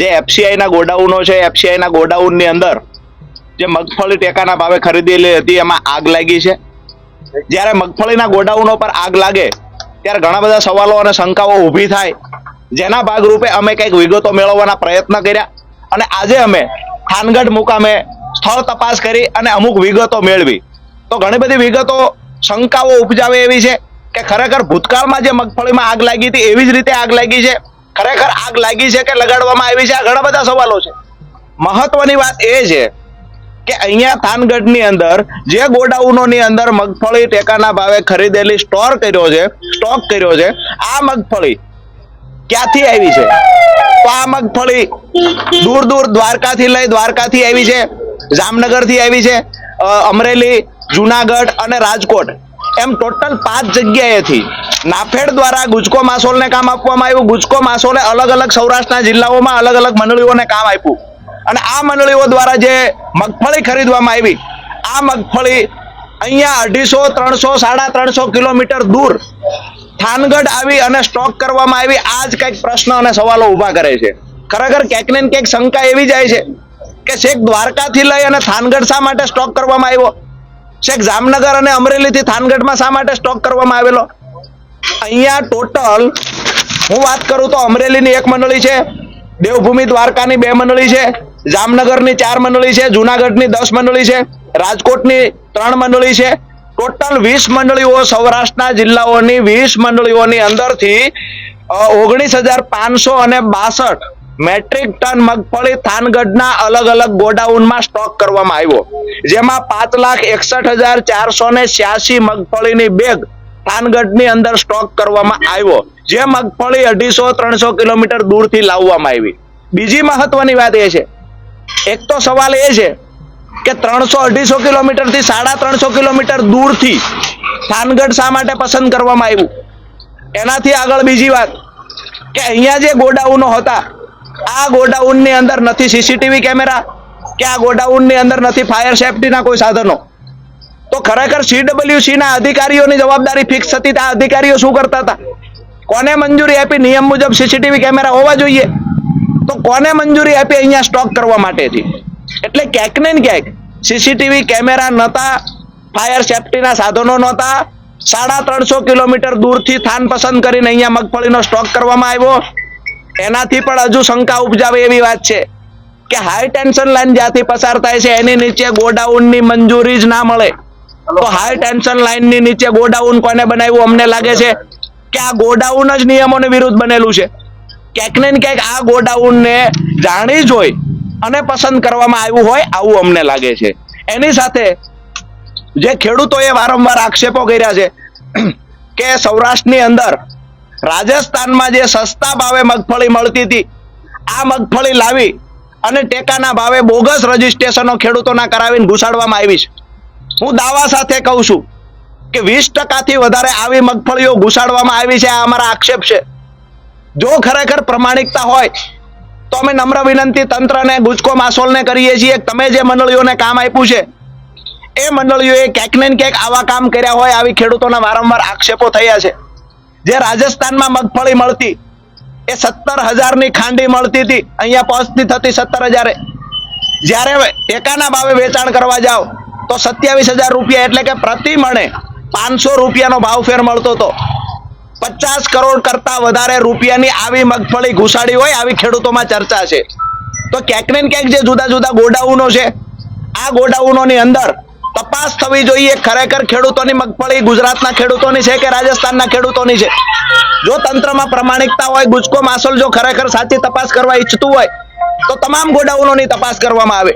જે એફસીઆઈ ના ગોડાઉનો છે, એફસીઆઈ ના ગોડાઉન ની અંદર જે મગફળી ટેકાના ભાવે ખરીદેલી હતી એમાં આગ લાગી છે। જ્યારે મગફળીના ગોડાઉનો પર આગ લાગે ત્યારે ઘણા બધા સવાલો અને શંકાઓ ઊભી થાય, જેના ભાગરૂપે અમે કંઈક વિગતો મેળવવાના પ્રયત્ન કર્યા અને આજે અમે થાનગઢ મુકામે સ્થળ તપાસ કરી અને અમુક વિગતો મેળવી। તો ઘણી બધી વિગતો શંકાઓ ઉપજાવે એવી છે કે ખરેખર ભૂતકાળમાં જે મગફળીમાં આગ લાગી હતી એવી જ રીતે આગ લાગી છે, ખરેખર આગ લાગી છે કે લગાડવામાં આવી છે, આ ઘણા બધા સવાલો છે। મહત્વની વાત એ છે કે અહીંયા થાનગઢની અંદર જે ગોડાઉનોની અંદર મગફળી ટેકાના ભાવે ખરીદેલી સ્ટોક કર્યો છે, આ મગફળી ક્યાંથી આવી છે? તો આ મગફળી દૂર દૂર દ્વારકાથી આવી છે, જામનગરથી આવી છે, અમરેલી, જુનાગઢ અને રાજકોટ એમ ટોટલ 5 જગ્યાએથી નાફેડ દ્વારા ગુજકો માસોલને કામ આપવામાં આવ્યું। ગુજકો માસોલે અલગ અલગ સૌરાષ્ટ્રના જિલ્લાઓમાં અલગ અલગ મંડળીઓને કામ આપ્યું અને આ મંડળીઓ દ્વારા જે મગફળી ખરીદવામાં આવી, આ મગફળી અહીંયા 250, 300, 350 કિલોમીટર દૂર થાનગઢ આવી અને સ્ટોક કરવામાં આવી। આ જ કંઈક પ્રશ્ન અને સવાલો ઊભા કરે છે। ખરેખર ક્યાંક ને ક્યાંક શંકા એવી જાય છે કે છેક દ્વારકાથી લઈ અને થાનગઢ શા માટે સ્ટોક કરવામાં આવ્યો? છેક જામનગર અને અમરેલીથી થાનગઢમાં શા માટે સ્ટોક કરવામાં આવેલો? અહીંયા ટોટલ હું વાત કરું તો અમરેલીની 1 મંડળી છે, દેવભૂમિ દ્વારકાની 2 મંડળી છે, જામનગરની 4 મંડળી છે, જુનાગઢની 10 મંડળી છે, રાજકોટની 3 મંડળી છે। ટોટલ 20 મંડળીઓ સૌરાષ્ટ્રના જિલ્લાઓની 20 મંડળીઓની અંદરથી 19,562 મેટ્રિક ટન મગફળી થાનગઢના અલગ અલગ ગોડાઉનમાં સ્ટોક કરવામાં આવ્યો, જેમાં 5,61,486 મગફળીની બેગ થાનગઢની અંદર સ્ટોક કરવામાં આવ્યો, જે મગફળી 250-300 કિલોમીટર દૂરથી લાવવામાં આવી। બીજી મહત્વની વાત એ છે, એક તો સવાલ એ છે કે 300-250 કિલોમીટરથી 350 કિલોમીટર દૂરથી થાનગઢ શા માટે પસંદ કરવામાં આવ્યું? એનાથી આગળ બીજી વાત કે અહીંયા જે ગોડાઉનો હતા, આ ગોડાઉનની અંદર નથી સીસીટીવી કેમેરા કે આ ગોડાઉનની અંદર નથી ફાયર સેફટીના કોઈ સાધનો। તો ખરેખર સીડબ્લ્યુસી ના અધિકારીઓની જવાબદારી ફિક્સ હતી, આ અધિકારીઓ શું કરતા હતા? કોને મંજૂરી આપી? નિયમ મુજબ સીસીટીવી કેમેરા હોવા જોઈએ, તો કોને મંજૂરી આપી અહીંયા સ્ટોક કરવા માટેથી? એટલે ક્યાંક ને ક્યાંક સીસીટીવી કેમેરા નહોતા, ફાયર સેફટીના સાધનો નહોતા, 350 કિલોમીટર દૂરથી થાન પસંદ કરીને અહીંયા મગફળીનો સ્ટોક કરવામાં આવ્યો। એનાથી પણ હજુ શંકા ઉપજાવે એવી વાત છે કે હાઈ ટેન્શન લાઈન જ્યાંથી પસાર થાય છે એની નીચે ગોડાઉનની મંજૂરી જ ના મળે, તો હાઈ ટેન્શન લાઈનની નીચે ગોડાઉન કોને બનાવ્યું? અમને લાગે છે કે આ ગોડાઉન જ નિયમોની વિરુદ્ધ બનેલું છે। ક્યાંક ને ક્યાંક આ ગોડાઉનને જાણી જોઈ અને પસંદ કરવામાં આવ્યું હોય આવું અમને લાગે છે। એની સાથે જે ખેડૂતોએ વારંવાર આક્ષેપો કર્યા છે કે સૌરાષ્ટ્રની અંદર રાજસ્થાનમાં જે સસ્તા ભાવે મગફળી મળતી હતી, આ મગફળી લાવી અને ટેકાના ભાવે બોગસ રજીસ્ટ્રેશનો ખેડૂતોના કરાવીને ઘુસાડવામાં આવી છે। હું દાવા સાથે કહું છું કે 20% વધારે આવી મગફળીઓ ઘુસાડવામાં આવી છે, આ અમારા આક્ષેપ છે। જો ખરેખર પ્રમાણિકતા હોય તો અમે નમ્ર વિનંતી તંત્રને, ગુજકો માસોલને કરીએ છીએ, તમે જે મંડળીઓને કામ આપ્યું છે એ મંડળીઓએ ક્યાંક ને ક્યાંક આવા કામ કર્યા હોય, આવી ખેડૂતોના વારંવાર આક્ષેપો થયા છે। જે રાજસ્થાનમાં મગફળી મળતી એ 17,000ની ખાંડી મળતી હતી, અહીંયા પહોંચતી થતી 17,000, જ્યારે ટેકાના ભાવે વેચાણ કરવા જાવ તો 27,000 રૂપિયા, એટલે કે પ્રતિ મણે 500 રૂપિયાનો ભાવ ફેર મળતો હતો। 50 કરોડ કરતા વધારે રૂપિયાની આવી મગફળી ઘુસાડી હોય આવી ખેડૂતોમાં ચર્ચા છે। તો ક્યાંક ને ક્યાંક જે જુદા જુદા ગોડાઉનો છે, આ ગોડાઉનોની અંદર તપાસ થવી જોઈએ, ખરેખર ખેડૂતોની મગફળી ગુજરાતના ખેડૂતોની છે કે રાજસ્થાનના ખેડૂતોની છે? જો તંત્રમાં પ્રમાણિકતા હોય, ગુજકો માસોલ જો ખરેખર સાચી તપાસ કરવા ઈચ્છતું હોય તો તમામ ગોડાઉનોની તપાસ કરવામાં આવે।